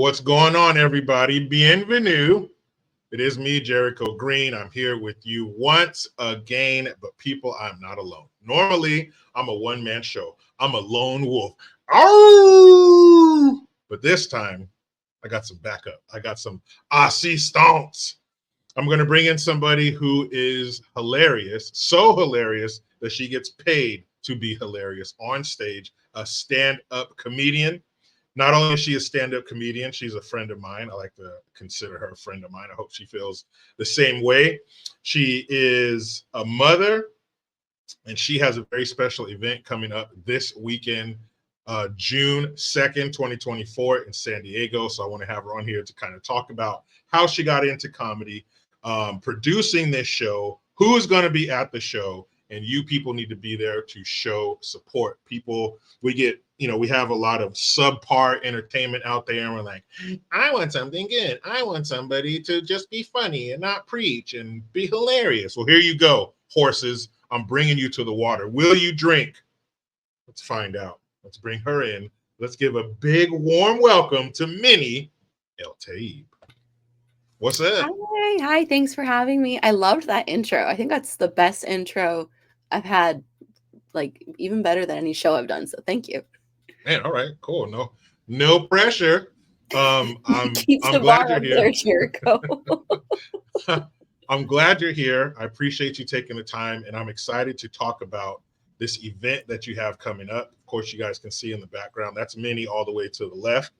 What's going on, everybody? Bienvenue. It is me, Jericho Green. I'm here with you once again, but people, I'm not alone. Normally, I'm a one-man show. I'm a lone wolf. Oh! But this time, I got some backup. I got some assistance. I'm going to bring in somebody who is hilarious, so hilarious that she gets paid to be hilarious on stage, a stand-up comedian. Not only is she a stand-up comedian, she's a friend of mine. I like to consider her a friend of mine. I hope she feels the same way. She is a mother, and she has a very special event coming up this weekend, June 2nd, 2024 in San Diego. So I want to have her on here to kind of talk about how she got into comedy, producing this show, who's going to be at the show, and you people need to be there to show support. People, we have a lot of subpar entertainment out there, and we're like, I want something good. I want somebody to just be funny and not preach and be hilarious. Well, here you go, horses. I'm bringing you to the water. Will you drink? Let's find out. Let's bring her in. Let's give a big warm welcome to Minnie Eltaeb. What's up? Hi, thanks for having me. I loved that intro. I think that's the best intro I've had, like even better than any show I've done. So thank you. Man, all right, cool. No pressure. Keep I'm the glad bar you're up here. there, Jericho. I'm glad you're here. I appreciate you taking the time, and I'm excited to talk about this event that you have coming up. Of course, you guys can see in the background, that's Minnie all the way to the left.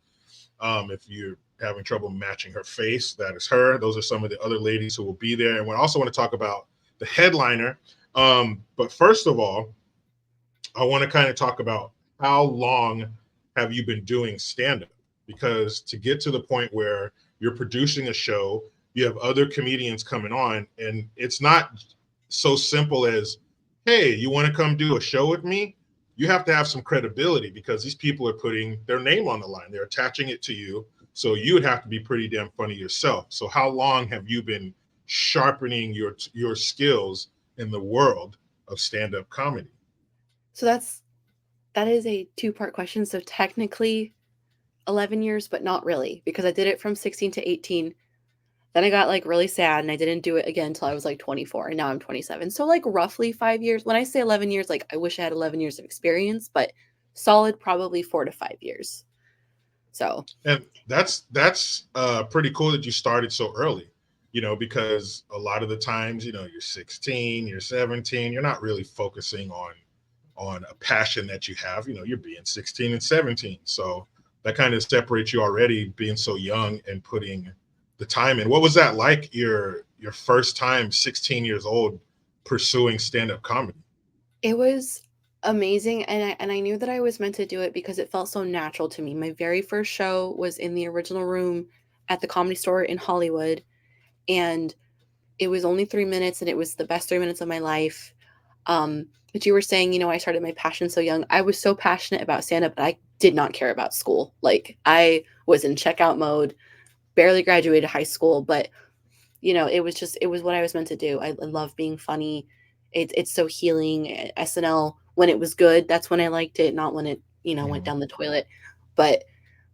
If you're having trouble matching her face, that is her. Those are some of the other ladies who will be there. And we also want to talk about the headliner. But first of all, I want to kind of talk about how long have you been doing stand-up? Because to get to the point where you're producing a show, you have other comedians coming on, and it's not so simple as, hey, you want to come do a show with me? You have to have some credibility because these people are putting their name on the line. They're attaching it to you. So you would have to be pretty damn funny yourself. So how long have you been sharpening your skills in the world of stand-up comedy? So that is a two-part question. So technically 11 years, but not really, because I did it from 16 to 18. Then I got like really sad and I didn't do it again until I was like 24, and now I'm 27. So like roughly 5 years. When I say 11 years, like I wish I had 11 years of experience, but solid probably 4 to 5 years. So, And that's pretty cool that you started so early, because a lot of the times, you're 16, you're 17, you're not really focusing on a passion that you have. You're being 16 and 17. So that kind of separates you already, being so young and putting the time in. What was that like, your first time, 16 years old, pursuing stand-up comedy? it was amazing, and I knew that I was meant to do it because it felt so natural to me. My very first show was in the original room at the Comedy Store in Hollywood, and it was only 3 minutes, and it was the best 3 minutes of my life. But you were saying, I started my passion so young. I was so passionate about stand-up, but I did not care about school. Like, I was in checkout mode, barely graduated high school, but it was what I was meant to do. I love being funny. It's so healing. SNL, when it was good, that's when I liked it, not when it, went Mhm. down the toilet. But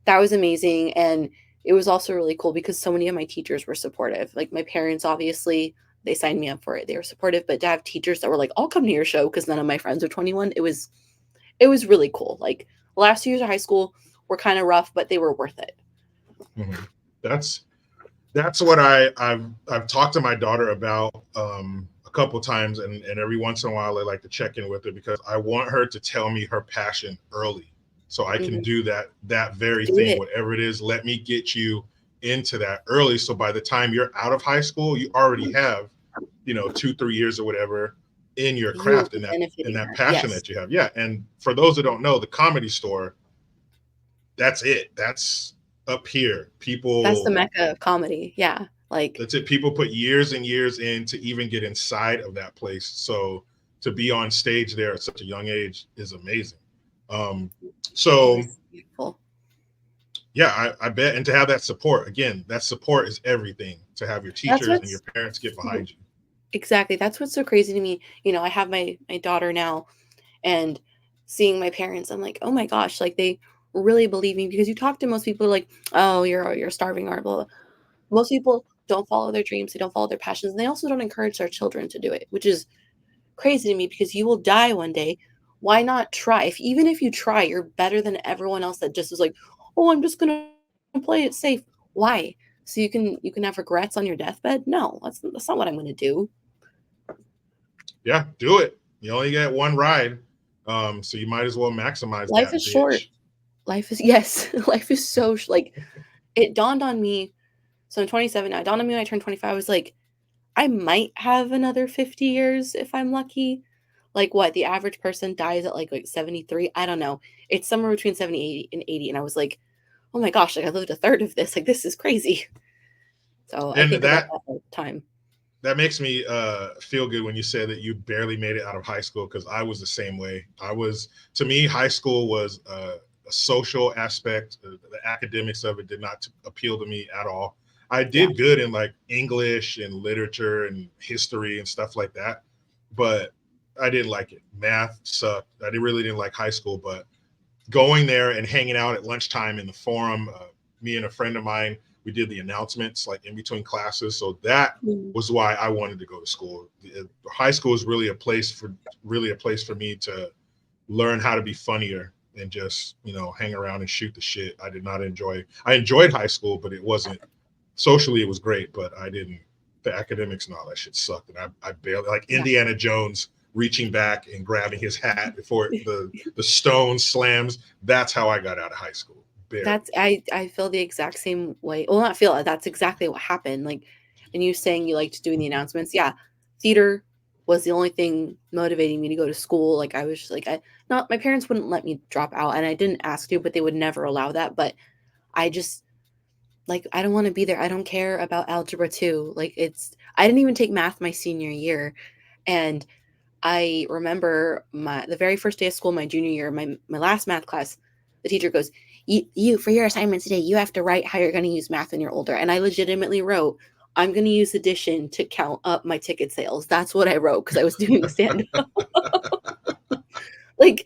that was amazing. And it was also really cool because so many of my teachers were supportive. Like my parents, obviously, they signed me up for it. They were supportive, but to have teachers that were like, I'll come to your show because none of my friends are 21, it was really cool. Like the last 2 years of high school were kind of rough, but they were worth it. Mhm. That's that's what I've talked to my daughter about a couple times, and every once in a while I like to check in with her because I want her to tell me her passion early, so I can Mhm. do that very Do thing, it. whatever it is. Let me get you into that early, so by the time you're out of high school, you already have 2-3 years or whatever in your You will craft, be and benefiting that that. passion Yes. that you have. Yeah, and for those that don't know, the Comedy Store, that's it. That's up here. That's the People mecca of comedy. Yeah. Like, That's it. People put years and years in to even get inside of that place. So to be on stage there at such a young age is amazing. Um, it so was beautiful. yeah, I bet, and to have that support again, that support is everything. To have your That's teachers and your what's parents get behind you. exactly. That's what's so crazy to me. I have my daughter now, and seeing my parents, I'm like, oh my gosh, like really believing, because you talk to most people like, oh, you're starving or blah, blah. Most people don't follow their dreams, they don't follow their passions, and they also don't encourage their children to do it, which is crazy to me because you will die one day. Why not try? If even if you try, you're better than everyone else that just is like, oh, I'm just gonna play it safe. Why? So you can have regrets on your deathbed? No, that's not what I'm gonna do. Yeah, do it. You only get one ride, so you might as well maximize Life that is short. bitch. Life is yes, life is so like it dawned on me. So I'm 27 now. It dawned on me when I turned 25. I was like, I might have another 50 years if I'm lucky. Like what? The average person dies at like 73. I don't know. It's somewhere between 70 and 80. And I was like, oh my gosh, like I lived a third of this. Like this is crazy. So I And think about that all the time. that makes me feel good when you said that you barely made it out of high school, because I was the same way. To me, high school was a social aspect. The academics of it did not appeal to me at all. I Yeah. did good in like English and literature and history and stuff like that, but I didn't like it. Math sucked. Really didn't like high school, but going there and hanging out at lunchtime in the forum, me and a friend of mine, we did the announcements like in between classes. So that Mm. was why I wanted to go to school. High school is really a place for me to learn how to be funnier than just hang around and shoot the shit. I enjoyed high school, but it wasn't socially, it was great, but I didn't. The academics and all that shit sucked, and I barely like Yeah. Indiana Jones reaching back and grabbing his hat before the stone slams. That's how I got out of high school. Barely. I feel the exact same way. Well, not feel it. That's exactly what happened. Like, and you saying you liked doing the announcements. Yeah, theater was the only thing motivating me to go to school. Like, I was just like, not my parents wouldn't let me drop out, and I didn't ask to, but they would never allow that. But I just like I don't want to be there. I don't care about algebra 2. Like, I didn't even take math my senior year, and I remember the very first day of school, my junior year, my last math class, the teacher goes, you for your assignment today, you have to write how you're going to use math when you're older. And I legitimately wrote, I'm going to use addition to count up my ticket sales. That's what I wrote because I was doing the stand up. Like,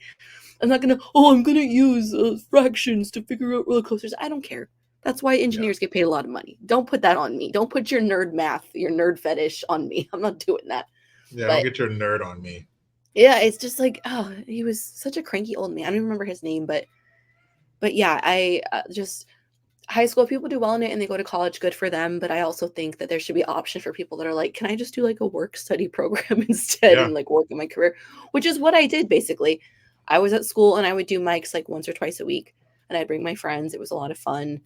I'm not going to, I'm going to use fractions to figure out roller coasters. I don't care. That's why Yeah. engineers get paid a lot of money. Don't put that on me. Don't put your nerd math, your nerd fetish on me. I'm not doing that. Yeah, don't But get your nerd on me. yeah, it's just like, oh, he was such a cranky old man. I don't even remember his name, but yeah, I just high school people do well in it and they go to college, good for them. But I also think that there should be option for people that are like, can I just do like a work study program instead Yeah. and like work in my career, which is what I did basically. I was at school and I would do mics like once or twice a week, and I'd bring my friends. It was a lot of fun.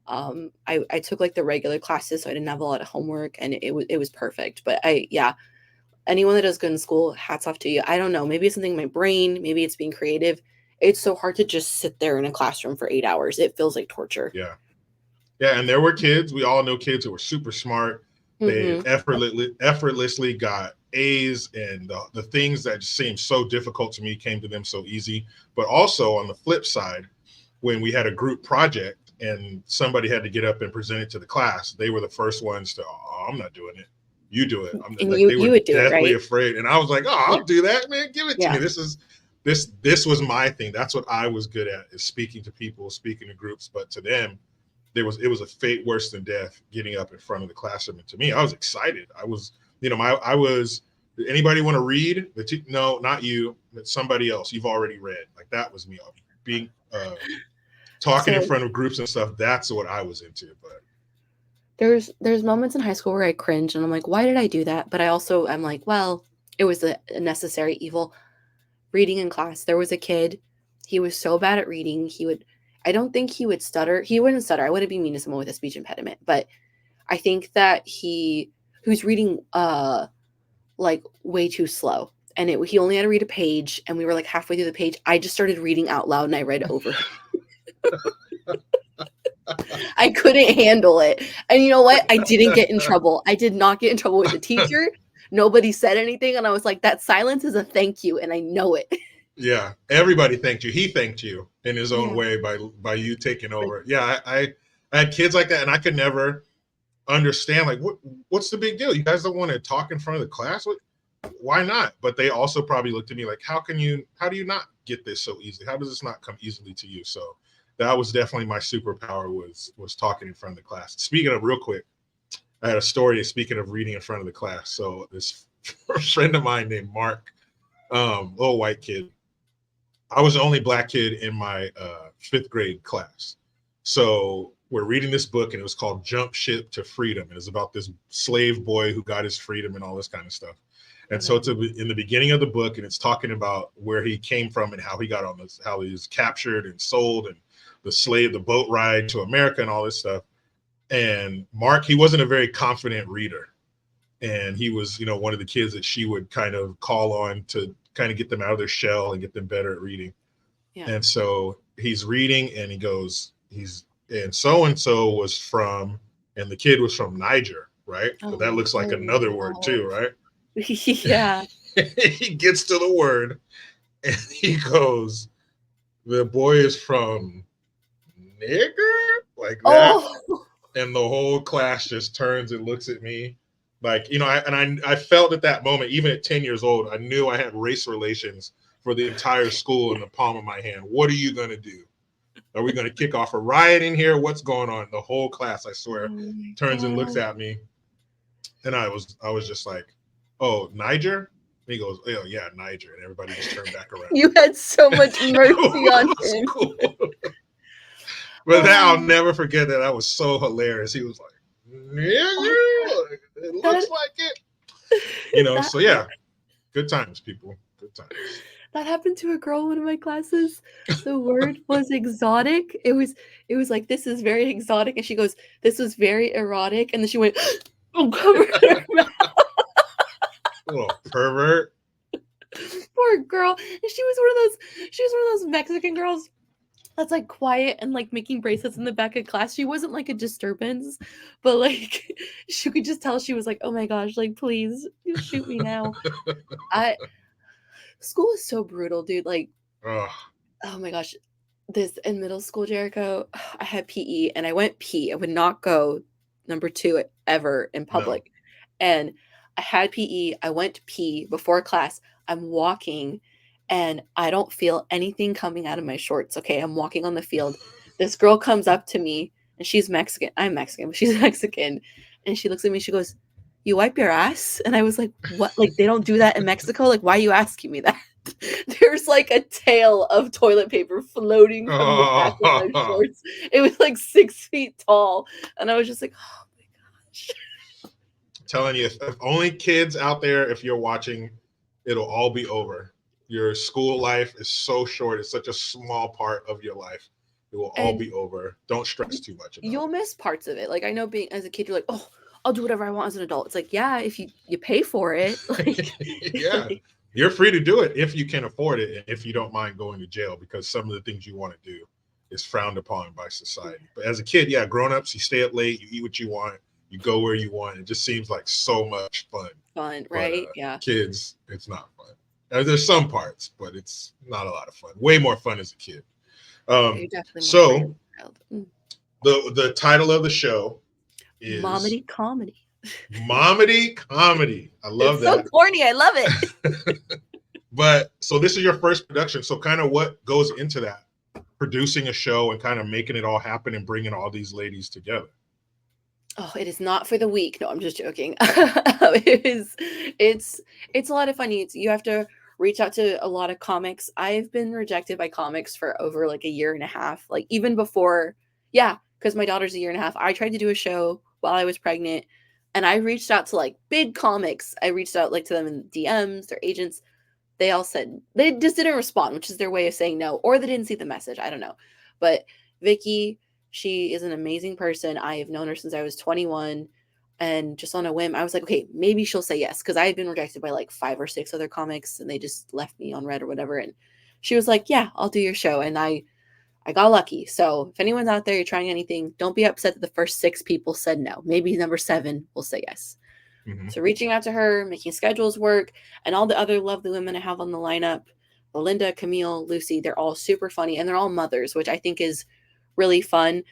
I took like the regular classes, so I didn't have a lot of homework, and it was perfect. But yeah, anyone that does good in school, hats off to you. I don't know. Maybe it's something in my brain. Maybe it's being creative. It's so hard to just sit there in a classroom for 8 hours. It feels like torture. Yeah. Yeah, and there were kids. We all know kids who were super smart. They Mm-hmm. effortlessly got A's, and the things that just seemed so difficult to me came to them so easy. But also on the flip side, when we had a group project and somebody had to get up and present it to the class, they were the first ones to, oh, I'm not doing it. You do it. I'm And like, you they you were would do it, deathly right? afraid, and I was like, oh, Yeah. I'll do that, man. Give it to me. Yeah. This was my thing. That's what I was good at, is speaking to people, speaking to groups. But to them, it was a fate worse than death getting up in front of the classroom. And to me, I was excited. I was, I was. Anybody want to read? No, not you. But somebody else. You've already read. Like, that was me. Being talking in So front of groups and stuff. That's what I was into. But there's moments in high school where I cringe and I'm like, why did I do that? But I'm like, well, it was a necessary evil. Reading in class, there was a kid. He was so bad at reading. I don't think he would stutter. He wouldn't stutter. I wouldn't be mean to someone with a speech impediment, but I think that he was reading like way too slow. And he only had to read a page, and we were like halfway through the page. I just started reading out loud and I read over him. I couldn't handle it. And you know what? I didn't get in trouble. I did not get in trouble with the teacher. Nobody said anything. And I was like, that silence is a thank you. And I know it. yeah, everybody thanked you. He thanked you in his own Yeah. way by you taking over. Yeah, I had kids like that, and I could never understand, like, what's the big deal? You guys don't want to talk in front of the class? What? why not? But they also probably looked at me like, how do you not get this so easily? How does this not come easily to you? So that was definitely my superpower, was talking in front of the class. Speaking of, real quick, I had a story, speaking of reading in front of the class. So this friend of mine named Mark, little white kid. I was the only black kid in my fifth grade class. So we're reading this book, and it was called Jump Ship to Freedom. And it's about this slave boy who got his freedom and all this kind of stuff. And so it's in the beginning of the book, and it's talking about where he came from and how he got on this, how he was captured and sold, and the boat ride to America and all this stuff. And Mark, he wasn't a very confident reader. And he was, one of the kids that she would kind of call on to kind of get them out of their shell and get them better at reading. Yeah. And so he's reading, and he goes, and so was from, and the kid was from Niger, right? Oh, but that looks like another word too, right? Yeah. He gets to the word, and he goes, the boy is from nigger, like that. Oh. And the whole class just turns and looks at me. Like, I felt at that moment, even at 10 years old, I knew I had race relations for the entire school in the palm of my hand. What are you going to do? Are we going to kick off a riot in here? What's going on? The whole class, I swear, turns and looks at me. And I was just like, oh, Niger? And he goes, oh, yeah, Niger. And everybody just turned back around. You had so much mercy on him. Cool. But that, I'll never forget that. That was so hilarious. He was like, it looks like it. So yeah, good times, people. Good times. That happened to a girl in one of my classes. The word was exotic. It was like, this is very exotic. And she goes, this was very erotic. And then she went, oh, covered her mouth. Little pervert. Poor girl. And she was one of those Mexican girls that's like quiet and like making bracelets in the back of class. She wasn't like a disturbance, but like she could just tell she was like, oh my gosh, like please shoot me now. School is so brutal, dude. Like, oh my gosh, this in middle school, Jericho, I had PE and I went pee. I would not go number 2 ever in public. No. And I had PE. I went to pee before class. I'm walking and I don't feel anything coming out of my shorts. Okay, I'm walking on the field. This girl comes up to me, and she's Mexican. I'm Mexican, but she's Mexican. And she looks at me, she goes, you wipe your ass? And I was like, what? Like, they don't do that in Mexico? Like, why are you asking me that? There's like a tail of toilet paper floating from the back of my shorts. It was like 6 feet tall. And I was just like, oh my gosh. I'm telling you, if only kids out there, if you're watching, it'll all be over. Your school life is so short. It's such a small part of your life. It will all be over. Don't stress too much about You'll miss parts of it. Like, I know being as a kid, you're like, oh, I'll do whatever I want as an adult. It's like, yeah, if you pay for it. Like, yeah, you're free to do it if you can afford it and if you don't mind going to jail, because some of the things you want to do is frowned upon by society. But as a kid, yeah, grown-ups, you stay up late, you eat what you want, you go where you want. It just seems like so much fun. Fun, right? Yeah. Kids, it's not fun. There's some parts, but it's not a lot of fun. Way more fun as a kid. So the title of the show is Momedy Comedy. Momedy Comedy. I love that. So corny. I love it. But so this is your first production. So kind of what goes into that, producing a show and kind of making it all happen and bringing all these ladies together? Oh, it is not for the weak. No, I'm just joking. It's a lot of fun. You have to reach out to a lot of comics. I've been rejected by comics for over like a year and a half. Like even before, because my daughter's a year and a half. I tried to do a show while I was pregnant, and I reached out to like big comics. I reached out like to them in DMs, their agents. They all said they just didn't respond, which is their way of saying no, or they didn't see the message. I don't know. But Vicky, she is an amazing person. I have known her since I was 21. And just on a whim, I was like, okay, maybe she'll say yes. Because I had been rejected by like 5 or 6 other comics, and they just left me on red or whatever. And she was like, yeah, I'll do your show. And I got lucky. So if anyone's out there, you're trying anything, don't be upset that the first 6 people said no. Maybe number 7 will say yes. Mm-hmm. So reaching out to her, making schedules work, and all the other lovely women I have on the lineup, Belinda, Camille, Lucy, they're all super funny. And they're all mothers, which I think is really fun.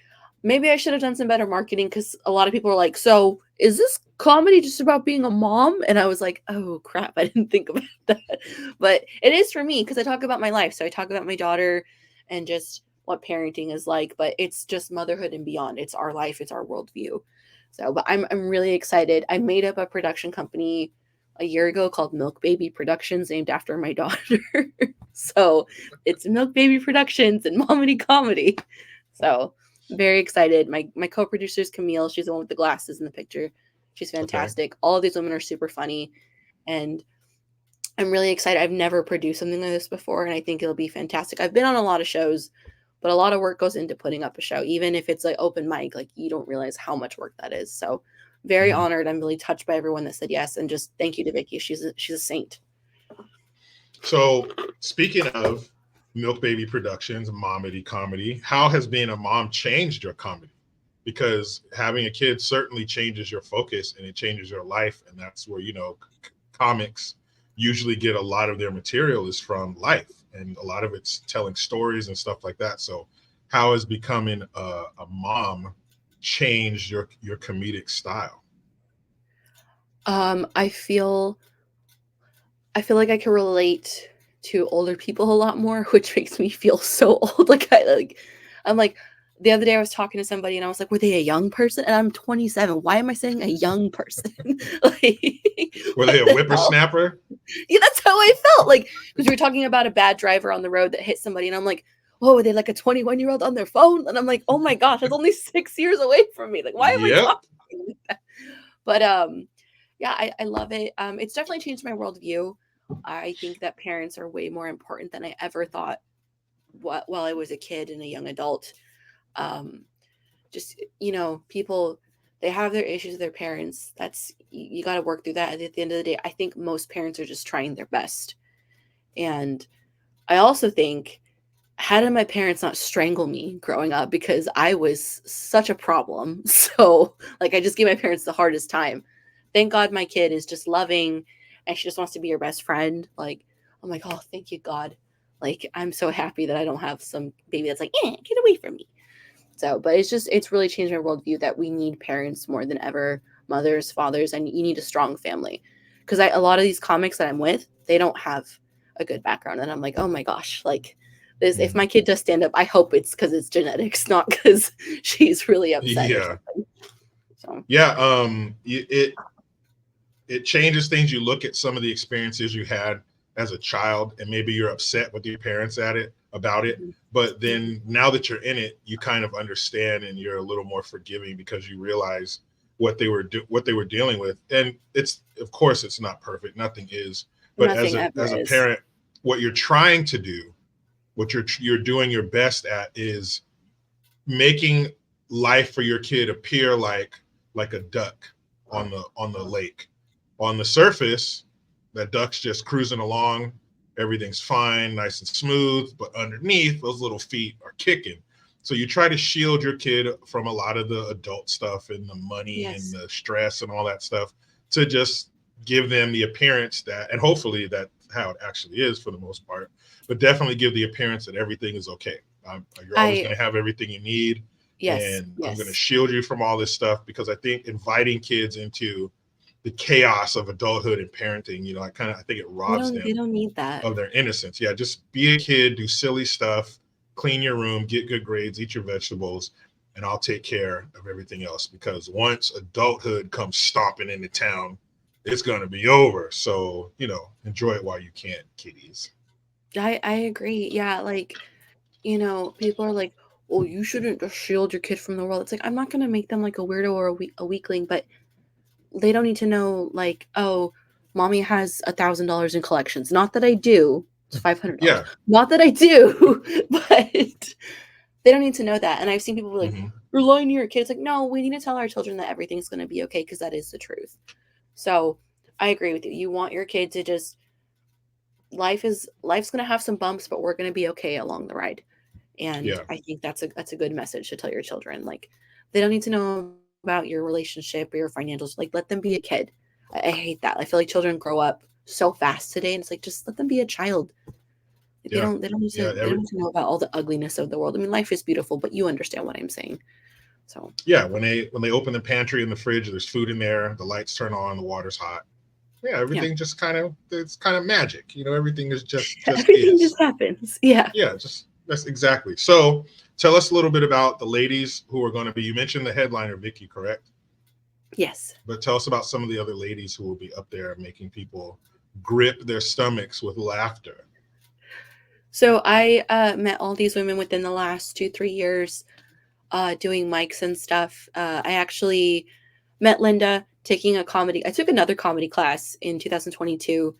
maybe I should have done some better marketing, because a lot of people are like, so is this comedy just about being a mom? And I was like, oh crap, I didn't think about that. But it is for me, because I talk about my life. So I talk about my daughter and just what parenting is like, but it's just motherhood and beyond. It's our life, it's our worldview. So, but I'm really excited. I made up a production company a year ago called Milk Baby Productions, named after my daughter. So it's Milk Baby Productions and Momedy Comedy. So very excited. My co-producer is Camille. She's the one with the glasses in the picture. She's Okay. fantastic. All of these women are super funny, and I'm really excited. I've never produced something like this before, and I think it'll be fantastic. I've been on a lot of shows, but a lot of work goes into putting up a show. Even if it's like open mic, like you don't realize how much work that is. So very Mhm. honored. I'm really touched by everyone that said yes, and just thank you to Vicky. She's a saint. So, speaking of Milk Baby Productions, Momedy Comedy, how has being a mom changed your comedy? Because having a kid certainly changes your focus and it changes your life. And that's where, comics usually get a lot of their material is from life. And a lot of it's telling stories and stuff like that. So, how has becoming a mom changed your comedic style? I feel like I can relate to older people a lot more, which makes me feel so old. I'm like the other day I was talking to somebody and I was like, were they a young person? And I'm 27. Why am I saying a young person? Like, Were what they a the hell? whippersnapper? Yeah, that's how I felt. Like, because we were talking about a bad driver on the road that hit somebody, and I'm like, oh, were they like a 21-year-old on their phone? And I'm like, oh my gosh, that's only 6 years away from me. Like, why am I Yep. talking like that? But yeah, I love it. It's definitely changed my worldview. I think that parents are way more important than I ever thought while I was a kid and a young adult. Um, just people, they have their issues with their parents. That's you got to work through that. At the end of the day, I think most parents are just trying their best. And I also think, how did my parents not strangle me growing up, because I was such a problem? So, like, I just gave my parents the hardest time. Thank God my kid is just loving and she just wants to be your best friend. Like, I'm like, oh, thank you, God. Like, I'm so happy that I don't have some baby that's like, get away from me. So, but it's really changed my worldview that we need parents more than ever, mothers, fathers, and you need a strong family. Because a lot of these comics that I'm with, they don't have a good background, and I'm like, oh my gosh, like this. If Mhm. my kid does stand up, I hope it's because it's genetics, not because she's really upset or Yeah. something. So Yeah. It changes things. You look at some of the experiences you had as a child, and maybe you're upset with your parents about it. mhm, But mhm. then now that you're in it, you kind of understand and you're a little more forgiving because you realize what they were dealing with. And it's of course it's not perfect. Nothing is. But Nothing ever as a is. parent, what you're trying to do, what you're doing your best at is making life for your kid appear like a duck on the lake. On the surface, that duck's just cruising along, everything's fine, nice and smooth, but underneath, those little feet are kicking. So you try to shield your kid from a lot of the adult stuff and the money and Yes. the stress and all that stuff to just give them the appearance that, and hopefully that's how it actually is for the most part, but definitely give the appearance that everything is okay. You're always I going to have everything you need, Yes, and I'm going to yes. shield you from all this stuff because I think inviting kids into the chaos of adulthood and parenting, I think it robs They them don't need that. of their innocence. Yeah, just be a kid, do silly stuff, clean your room, get good grades, eat your vegetables, and I'll take care of everything else. Because once adulthood comes stomping into town, it's going to be over. So, enjoy it while you can, kiddies. I agree. Yeah, like, people are like, "Oh, you shouldn't just shield your kid from the world." It's like, I'm not gonna make them like a weirdo or a weakling, but they don't need to know, like, oh, mommy has $1,000 in collections. Not that I do. It's $500. Yeah. Not that I do, but they don't need to know that. And I've seen people be like, Hmm. "You're lying to your kids." Like, no, we need to tell our children that everything's gonna be okay, because that is the truth. So I agree with you. You want your kid to just life's gonna have some bumps, but we're gonna be okay along the ride. And Yeah. I think that's a good message to tell your children. Like, they don't need to know about your relationship or your financials. Like, let them be a kid. I hate that. I feel like children grow up so fast today, and it's like, just let them be a child. Like, Yeah. they don't need Yeah. to know about all the ugliness of the world. I mean, life is beautiful, but you understand what I'm saying. So Yeah, when they open the pantry and the fridge, there's food in there. The lights turn on, the water's hot. Yeah, yeah, everything just kind of it's kind of magic. Everything is just everything is. just happens. Yeah. Yeah, just that's exactly. So tell us a little bit about the ladies who are going to be. You mentioned the headliner, Vicky, correct? Yes. But tell us about some of the other ladies who will be up there making people grip their stomachs with laughter. So I met all these women within the last 2-3 years, doing mics and stuff. I actually met Linda taking a comedy. I took another comedy class in 2022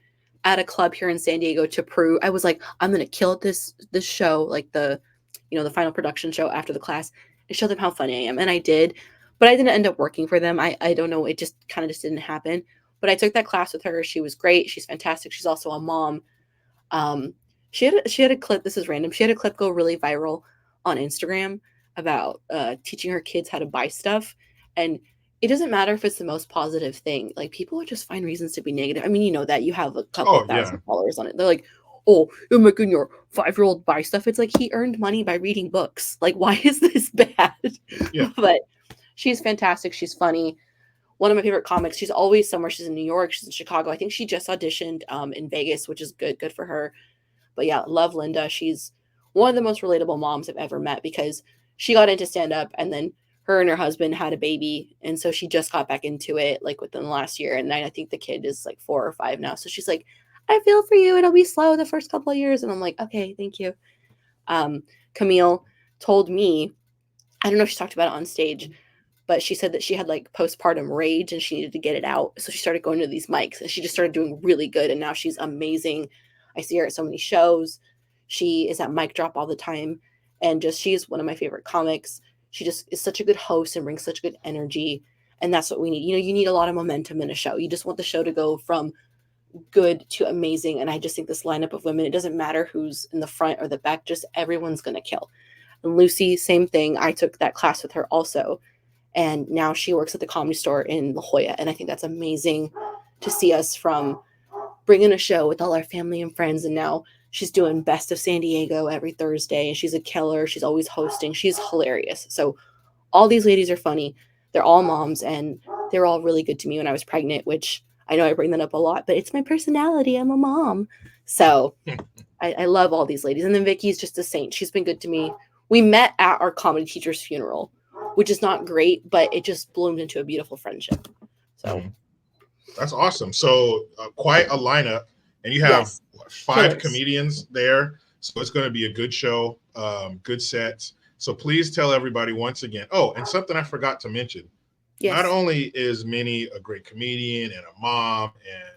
at a club here in San Diego to prove I was like, I'm gonna kill this show, like the final production show after the class, and show them how funny I am. And I did, but I didn't end up working for them. I don't know, it just kind of just didn't happen. But I took that class with her. She was great. She's fantastic. She's also a mom. Um, she had a clip. This is random. She had a clip go really viral on Instagram about teaching her kids how to buy stuff, and it doesn't matter if it's the most positive thing. Like people would just find reasons to be negative. I mean, you know that you have a couple Oh yeah, thousand followers on it. They're like, "Oh, you're making your 5-year-old buy stuff." It's like he earned money by reading books. Like, why is this bad? yeah. But she's fantastic. She's funny. One of my favorite comics. She's always somewhere. She's in New York. She's in Chicago. I think she just auditioned in Vegas, which is good for her. But yeah, love Linda. She's one of the most relatable moms I've ever met because she got into stand up and then her and her husband had a baby. And so she just got back into it like within the last year. And I think the kid is like 4 or 5 now. So she's like, I feel for you. It'll be slow the first couple of years. And I'm like, okay, thank you. Camille told me, I don't know if she talked about it on stage, but she said that she had like postpartum rage and she needed to get it out. So she started going to these mics and she just started doing really good. And now she's amazing. I see her at so many shows. She is at mic drop all the time. And just she's one of my favorite comics. She just is such a good host and brings such good energy. And that's what we need. You need a lot of momentum in a show. You just want the show to go from good to amazing. And I just think this lineup of women, it doesn't matter who's in the front or the back, just everyone's going to kill. And Lucy, same thing. I took that class with her also. And now she works at the Comedy Store in La Jolla. And I think that's amazing to see us from bringing a show with all our family and friends. And now she's doing Best of San Diego every Thursday. And she's a killer. She's always hosting. She's hilarious. So all these ladies are funny. They're all moms. And they were all really good to me when I was pregnant, which I know I bring that up a lot, but it's my personality. I'm a mom. So I love all these ladies. And then Vicky's just a saint. She's been good to me. We met at our comedy teacher's funeral, which is not great, but it just bloomed into a beautiful friendship. So That's awesome. So quite a lineup, and you have yes, 5 killers. comedians there, so it's going to be a good show, good sets. So please tell everybody once again. Oh, and something I forgot to mention. Not Yes. only is Minnie a great comedian and a mom and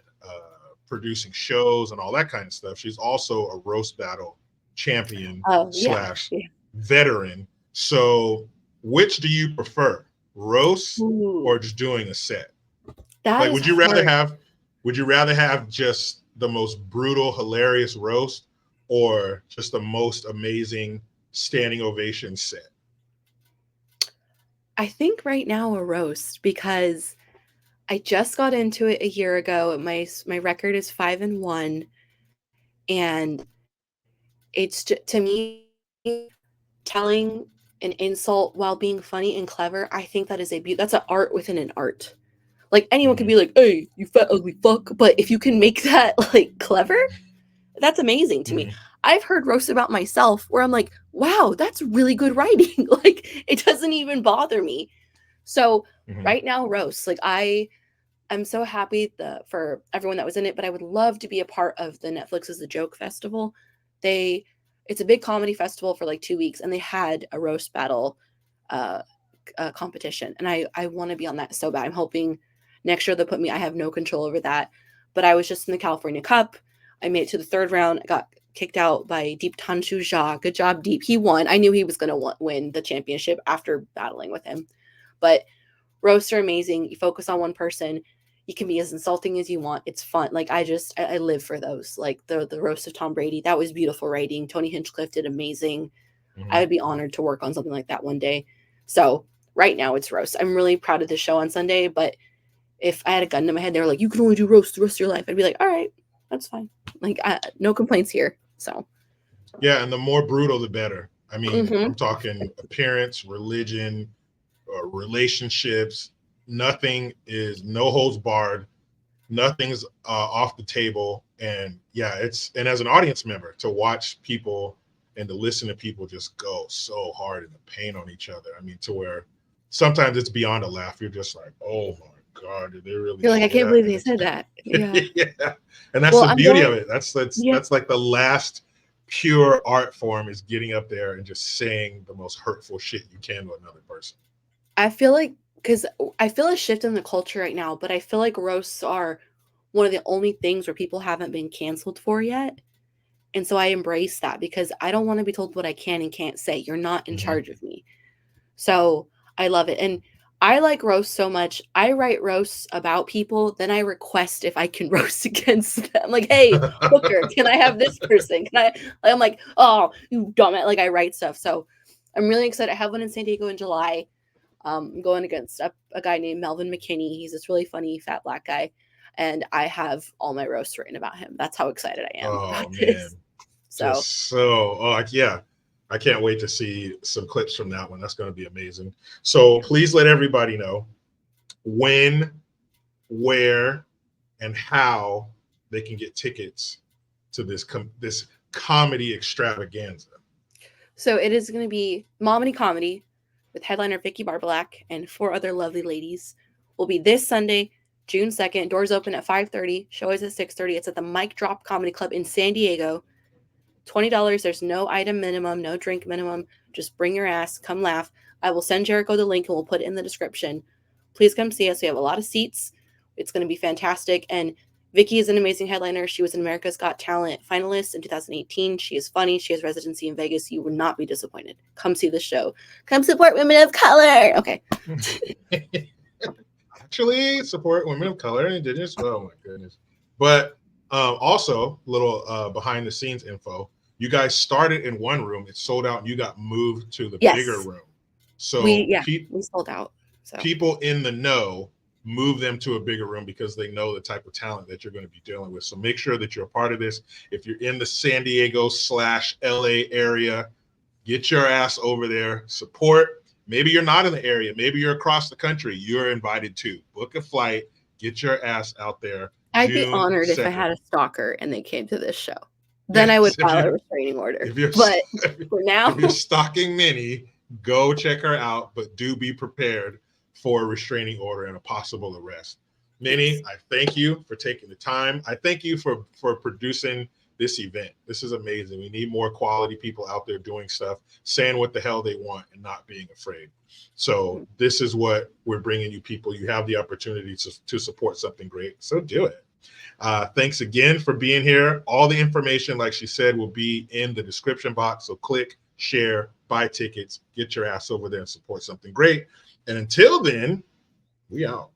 producing shows and all that kind of stuff, she's also a roast battle champion Oh yeah. slash Yeah. veteran. So which do you prefer, roast or Ooh, just doing a set? that Like, is hard. would you rather have just the most brutal, hilarious roast or just the most amazing standing ovation set? I think right now a roast because I just got into it a year ago. My record is 5-1, and it's to me telling an insult while being funny and clever. I think that is that's an art within an art. Like anyone could Mm-hmm. be like, "Hey, you fat ugly fuck," but if you can make that like clever, that's amazing to me. Mm-hmm. I've heard roasts about myself where I'm like, "Wow, that's really good writing." Like it doesn't even bother me. So Mm-hmm. right now, roasts. Like I'm so happy for everyone that was in it, but I would love to be a part of the Netflix's The Joke Festival. They it's a big comedy festival for like 2 weeks, and they had a roast battle uh, competition, and I want to be on that so bad. I'm hoping next year they'll put me. I have no control over that, but I was just in the California Cup. I made it to the third round. I got kicked out by Deep Tanshu Jha. Good job, Deep. He won. I knew he was going to win the championship after battling with him, but roasts are amazing. You focus on one person. You can be as insulting as you want. It's fun. Like I live for those. Like the roast of Tom Brady. That was beautiful writing. Tony Hinchcliffe did amazing. I Mm-hmm. would be honored to work on something like that one day. So right now it's roast. I'm really proud of this show on Sunday, but if I had a gun to my head, they were like, you can only do roast the rest of your life. I'd be like, all right, that's fine. Like no complaints here. So Yeah, and the more brutal, the better. I mean, mm-hmm. I'm talking appearance, religion, relationships. Nothing is no holds barred. Nothing's off the table. And yeah, and as an audience member, to watch people and to listen to people just go so hard in the paint on each other. I mean, to where sometimes it's beyond a laugh. You're just like, oh my God, did they really? You're like, I can't believe they said that. Yeah. Yeah. And that's the beauty of it. That's like the last pure art form, is getting up there and just saying the most hurtful shit you can to another person. I feel like, because I feel a shift in the culture right now, but I feel like roasts are one of the only things where people haven't been canceled for yet. And so I embrace that, because I don't want to be told what I can and can't say. You're not in charge of me. So I love it. And I like roasts so much. I write roasts about people, then I request if I can roast against them. Like, hey, Booker, can I have this person? I'm like, oh, you dumb it. Like, I write stuff. So I'm really excited. I have one in San Diego in July. I'm going against a guy named Melvin McKinney. He's this really funny fat black guy. And I have all my roasts written about him. That's how excited I am. Oh, man. Yeah. I can't wait to see some clips from that one. That's going to be amazing. So please let everybody know when, where, and how they can get tickets to this comedy extravaganza. So it is going to be Momedy Comedy with headliner Vicky Barbalack and 4 other lovely ladies. Will be this Sunday, June 2nd. Doors open at 5:30. Show is at 6:30. It's at the Mic Drop Comedy Club in San Diego. $20. There's no item minimum, no drink minimum. Just bring your ass. Come laugh. I will send Jericho the link and we'll put it in the description. Please come see us. We have a lot of seats. It's going to be fantastic. And Vicky is an amazing headliner. She was an America's Got Talent finalist in 2018. She is funny. She has residency in Vegas. You would not be disappointed. Come see the show. Come support women of color. Okay. Actually, support women of color and indigenous. Oh my goodness. But also, little behind the scenes info. You guys started in one room. It sold out and you got moved to the bigger room. So we sold out. So people in the know, move them to a bigger room because they know the type of talent that you're going to be dealing with. So make sure that you're a part of this. If you're in the San Diego / LA area, get your ass over there, support. Maybe you're not in the area. Maybe you're across the country. You're invited too. Book a flight, get your ass out there. I'd be honored if I had a stalker and they came to this show. Then I would file a restraining order. But for now, if you're stalking Minnie, go check her out, but do be prepared for a restraining order and a possible arrest. Minnie, I thank you for taking the time. I thank you for producing this event. This is amazing. We need more quality people out there doing stuff, saying what the hell they want and not being afraid. So this is what we're bringing you people. You have the opportunity to support something great. So do it. Thanks again for being here. All the information, like she said, will be in the description box. So click, share, buy tickets, get your ass over there and support something great. And until then, we out.